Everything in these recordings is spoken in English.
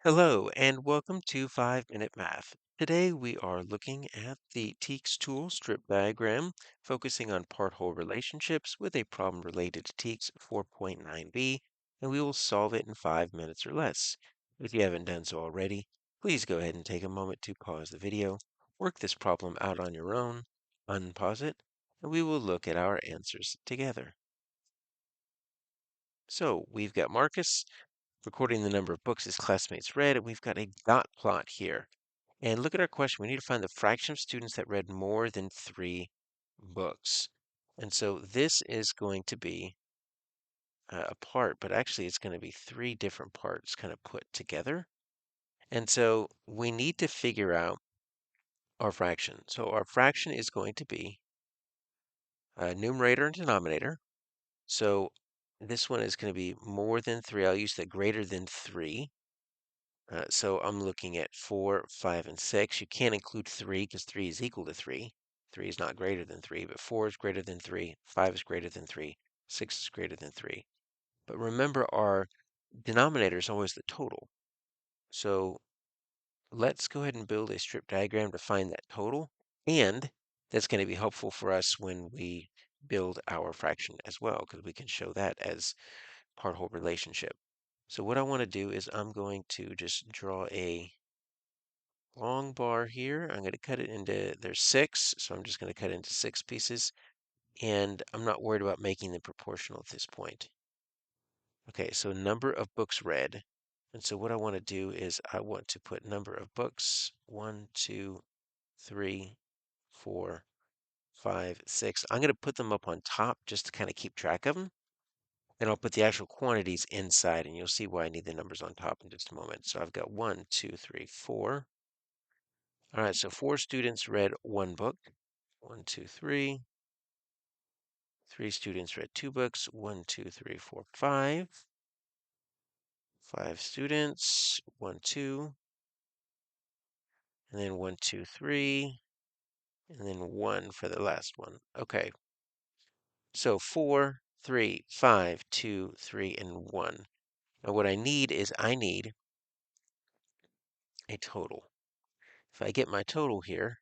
Hello and welcome to 5 Minute Math. Today we are looking at the TEKS tool strip diagram, focusing on part-whole relationships with a problem related to TEKS 4.9b, and we will solve it in 5 minutes or less. If you haven't done so already, please go ahead and take a moment to pause the video, work this problem out on your own, unpause it, and we will look at our answers together. So we've got Marcus recording the number of books his classmates read, and we've got a dot plot here. And look at our question. We need to find the fraction of students that read more than 3 books. And so this is going to be a part, but actually it's going to be 3 different parts kind of put together. And so we need to figure out our fraction. So our fraction is going to be numerator and denominator. So this one is going to be more than 3. I'll use the greater than 3. So I'm looking at 4, 5, and 6. You can't include 3 because 3 is equal to 3. 3 is not greater than 3, but 4 is greater than 3, 5 is greater than 3, 6 is greater than 3. But remember, our denominator is always the total. So let's go ahead and build a strip diagram to find that total. And that's going to be helpful for us when we build our fraction as well, because we can show that as part-whole relationship. So what I want to do is I'm going to just draw a long bar here. I'm going to cut it into, there's 6, so I'm just going to cut it into 6 pieces. And I'm not worried about making them proportional at this point. Okay, so number of books read. And so what I want to do is I want to put number of books, 1, 2, 3, 4, 5, 6. I'm going to put them up on top just to kind of keep track of them. And I'll put the actual quantities inside, and you'll see why I need the numbers on top in just a moment. So I've got 1, 2, 3, 4. All right, so 4 students read 1 book. 1, 2, 3. 3 students read 2 books. 1, 2, 3, 4, 5. 5 students. 1, 2. And then 1, 2, 3. And then 1 for the last one. Okay. So 4, 3, 5, 2, 3, and 1. Now what I need is I need a total. If I get my total here,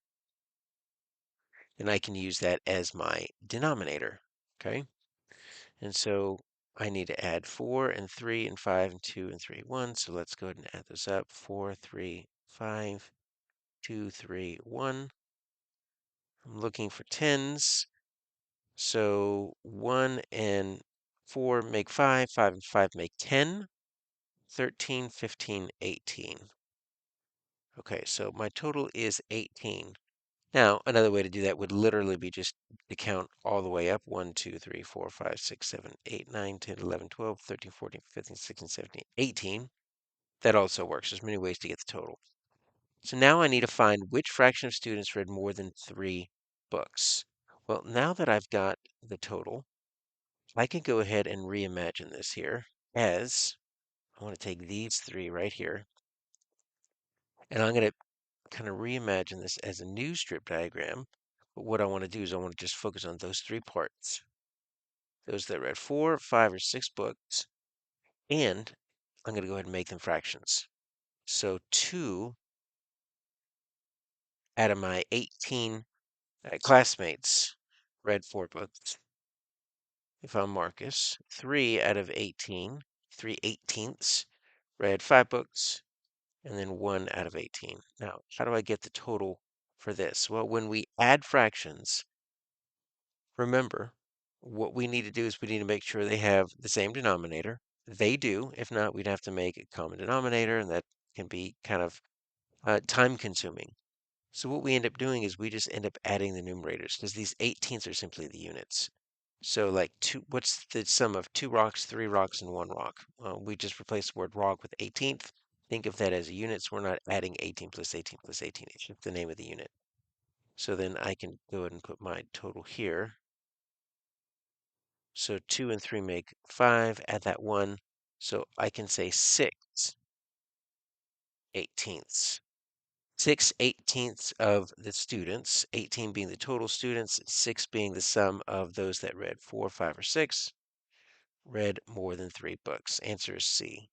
then I can use that as my denominator. Okay. And so I need to add 4 and 3 and 5 and 2 and 3, 1. So let's go ahead and add those up. 4, 3, 5, 2, 3, 1. I'm looking for tens. So 1 and 4 make 5, 5 and 5 make 10, 13, 15, 18. Okay, so my total is 18. Now, another way to do that would literally be just to count all the way up. 1, 2, 3, 4, 5, 6, 7, 8, 9, 10, 11, 12, 13, 14, 15, 16, 17, 18. That also works. There's many ways to get the total. So now I need to find which fraction of students read more than 3 books. Well, now that I've got the total, I can go ahead and reimagine this here as I want to take these 3 right here, and I'm going to kind of reimagine this as a new strip diagram. But what I want to do is I want to just focus on those 3 parts. Those that read 4, 5, or 6 books, and I'm going to go ahead and make them fractions. So 2 out of my 18 classmates read 4 books. If I'm Marcus, 3 out of 18, 3/18ths, read 5 books, and then 1 out of 18. Now, how do I get the total for this? Well, when we add fractions, remember, what we need to do is we need to make sure they have the same denominator. They do. If not, we'd have to make a common denominator, and that can be kind of time consuming. So what we end up doing is we just end up adding the numerators because these 18ths are simply the units. So like what's the sum of 2 rocks, 3 rocks, and 1 rock? We just replace the word rock with 18th. Think of that as a unit, so we're not adding 18 plus 18 plus 18. It's just the name of the unit. So then I can go ahead and put my total here. So 2 and 3 make 5, add that 1. So I can say 6/18ths. 6/18ths of the students, 18 being the total students, 6 being the sum of those that read 4, 5, or 6, read more than 3 books. Answer is C.